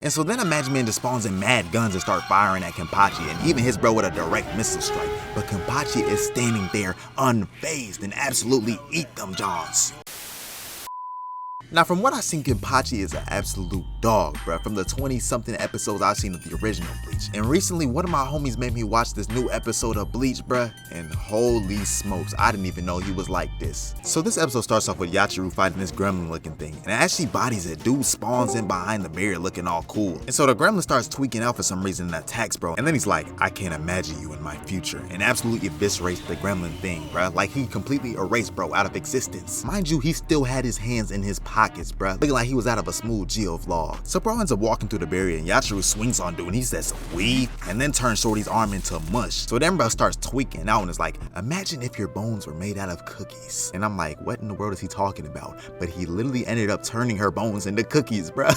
And so then Imagine Man just spawns in mad guns and start firing at Kenpachi and even hits bro with a direct missile strike. But Kenpachi is standing there unfazed and absolutely eat them Johns. Now, from what I've seen, Kenpachi is an absolute dog, bruh, from the 20-something episodes I've seen of the original Bleach. And recently, one of my homies made me watch this new episode of Bleach, bruh, and holy smokes, I didn't even know he was like this. So this episode starts off with Yachiru fighting this gremlin-looking thing, and as she bodies it, dude spawns in behind the barrier looking all cool. And so the gremlin starts tweaking out for some reason and attacks, bro, and then he's like, I can't imagine you in my future, and absolutely eviscerates the gremlin thing, bruh, like he completely erased bro out of existence. Mind you, he still had his hands in his pockets, bruh, looking like he was out of a smooth Geo vlog. So bro ends up walking through the barrier and Yachiru swings on dude and he says weave and then turns Shorty's arm into mush. So then bro starts tweaking out and is like, imagine if your bones were made out of cookies. And I'm like, what in the world is he talking about? But he literally ended up turning her bones into cookies, bruh.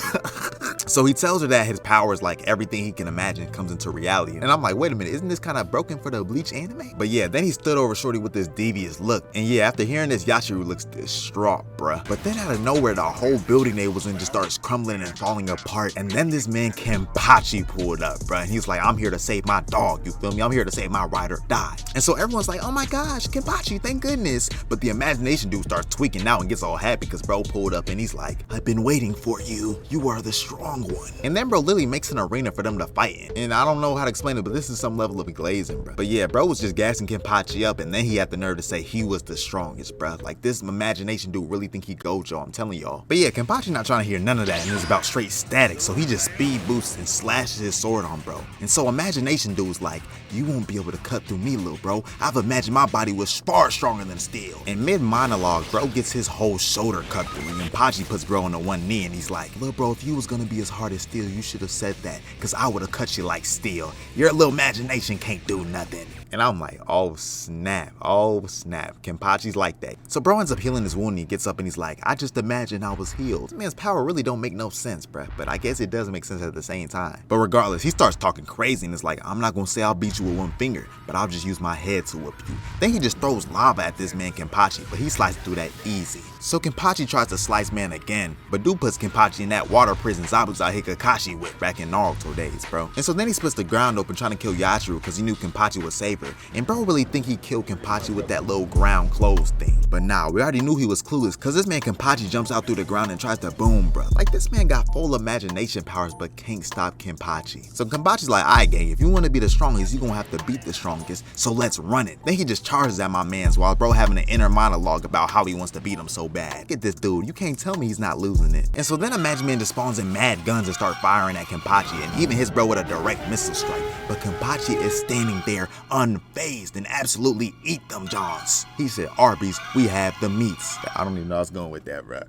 So he tells her that his powers, like everything he can imagine, comes into reality. And I'm like, wait a minute, isn't this kind of broken for the Bleach anime? But yeah, then he stood over Shorty with this devious look. And yeah, after hearing this, Yachiru looks distraught, bruh. But then out of nowhere, the whole building they was in just starts crumbling and falling apart. And then this man Kenpachi pulled up, bruh. And he's like, I'm here to save my dog, you feel me? I'm here to save my ride or die. And so everyone's like, oh my gosh, Kenpachi, thank goodness. But the imagination dude starts tweaking out and gets all happy because bro pulled up and he's like, I've been waiting for you. You are the strong one. And then bro literally makes an arena for them to fight in. And I don't know how to explain it, but this is some level of glazing, bro. But yeah, bro was just gassing Kenpachi up and then he had the nerve to say he was the strongest, bro. Like this imagination dude really think he Gojo, I'm telling y'all. But yeah, Kenpachi not trying to hear none of that and it's about straight static. So he just speed boosts and slashes his sword on bro. And so imagination dude's like, you won't be able to cut through me, little bro. I've imagined my body was far stronger than steel. And mid monologue, bro gets his whole shoulder cut through and Kenpachi puts bro on the one knee and he's like, little bro, if you was gonna be as hard as steel, you should have said that, cause I would have cut you like steel. Your little imagination can't do nothing. And I'm like, oh snap, Kenpachi's like that. So bro ends up healing his wound and he gets up and he's like, I just imagined I was healed. This man's power really don't make no sense, bruh, but I guess it does make sense at the same time. But regardless, he starts talking crazy and it's like, I'm not gonna say I'll beat you with one finger, but I'll just use my head to whip you. Then he just throws lava at this man Kenpachi, but he slices through that easy. So Kenpachi tries to slice man again, but dude puts Kenpachi in that water prison Zabuza hit Kakashi with back in Naruto days, bro. And so then he splits the ground open trying to kill Yachiru because he knew Kenpachi would save her. And bro really think he killed Kenpachi with that little ground closed thing. But nah, we already knew he was clueless because this man Kenpachi jumps out through the ground and tries to boom, bro. Like this man got full imagination powers but can't stop Kenpachi. So Kenpachi's like, alright gang, if you want to be the strongest, you gonna have to beat the strongest, so let's run it. Then he just charges at my mans while bro having an inner monologue about how he wants to beat him so bad. Get this dude, you can't tell me he's not losing it. And so then Imagine Man just spawns in mad guns and start firing at Kenpachi and even hits bro with a direct missile strike. But Kenpachi is standing there unfazed and absolutely eat them Johns. He said, Arby's, we have the meats. I don't even know I was going with that, bro.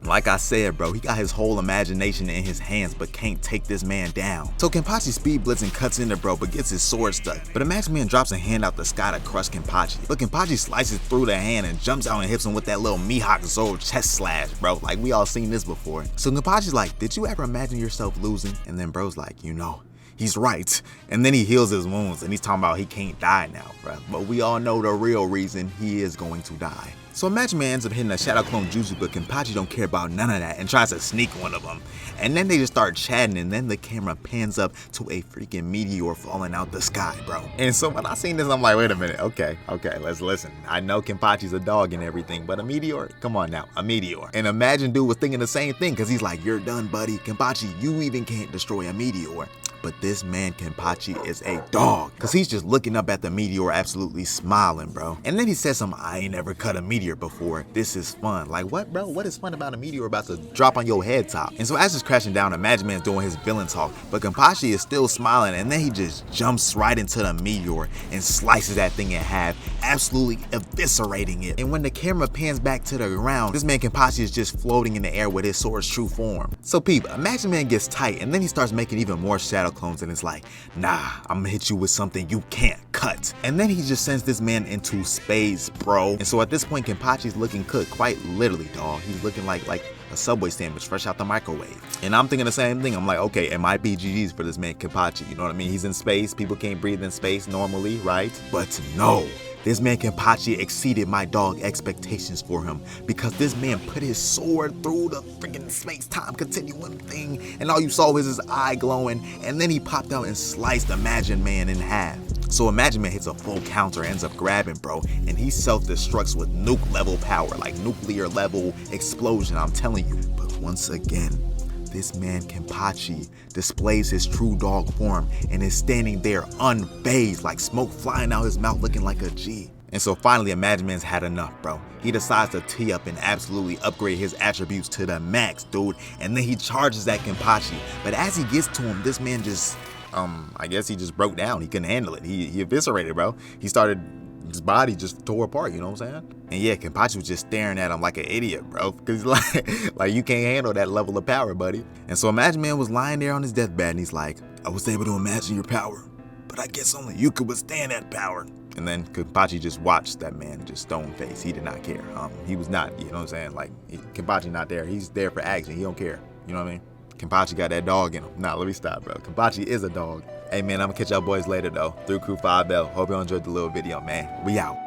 Like I said, bro, he got his whole imagination in his hands but can't take this man down. So Kenpachi speed blitzing cuts into bro but gets his sword stuck. But Imagine Man drops a hand out the sky to crush Kenpachi. But Kenpachi slices through the hand and jumps out and hits him with that little Mihawk Zoro chest slash, bro. Like we all seen this before. So Kenpachi's like, did you ever imagine yourself losing? And then bro's like, you know, he's right. And then he heals his wounds and he's talking about he can't die now, bro. But we all know the real reason he is going to die. So Imagine Man ends up hitting a Shadow Clone Jutsu, but Kenpachi don't care about none of that and tries to sneak one of them. And then they just start chatting and then the camera pans up to a freaking meteor falling out the sky, bro. And so when I seen this, I'm like, wait a minute, okay, let's listen. I know Kenpachi's a dog and everything, but a meteor? Come on now, a meteor. And Imagine Dude was thinking the same thing because he's like, you're done, buddy. Kenpachi, you even can't destroy a meteor. But this man Kenpachi is a dog because he's just looking up at the meteor absolutely smiling, bro. And then he says something, I ain't never cut a meteor before. This is fun. Like what, bro? What is fun about a meteor about to drop on your head top? And so as it's crashing down, Imagine Man's doing his villain talk, but Kenpachi is still smiling and then he just jumps right into the meteor and slices that thing in half, absolutely eviscerating it. And when the camera pans back to the ground, this man Kenpachi is just floating in the air with his sword's true form. So peep, Imagine Man gets tight and then he starts making even more shadow clones and it's like, nah, I'm gonna hit you with something you can't cut. And then he just sends this man into space, bro. And so at this point, Kenpachi's looking cooked, quite literally, dog. He's looking like a Subway sandwich fresh out the microwave. And I'm thinking the same thing. I'm like, okay, it might be GG's for this man Kenpachi. You know what I mean? He's in space. People can't breathe in space normally, right? But no. This man Kenpachi exceeded my dog expectations for him because this man put his sword through the freaking space-time continuum thing and all you saw was his eye glowing, and then he popped out and sliced Imagine Man in half. So Imagine Man hits a full counter, ends up grabbing bro, and he self-destructs with nuke level power, like nuclear level explosion, I'm telling you. But once again, this man Kenpachi displays his true dog form and is standing there unfazed, like smoke flying out his mouth looking like a G. And so finally Imagine Man's had enough, bro. He decides to tee up and absolutely upgrade his attributes to the max, dude, and then he charges at Kenpachi. But as he gets to him, this man just, I guess he just broke down. He couldn't handle it. He eviscerated, bro. He started, his body just tore apart, you know what I'm saying? And yeah, Kenpachi was just staring at him like an idiot, bro. Cause like you can't handle that level of power, buddy. And so Imagine Man was lying there on his deathbed and he's like, I was able to imagine your power, but I guess only you could withstand that power. And then Kenpachi just watched that man just stone face. He did not care. He was not, you know what I'm saying? Like, Kenpachi not there. He's there for action. He don't care. You know what I mean? Kenpachi got that dog in him. Nah, let me stop, bro. Kenpachi is a dog. Hey, man, I'm gonna catch y'all boys later, though. Through Crew 5L. Hope y'all enjoyed the little video, man. We out.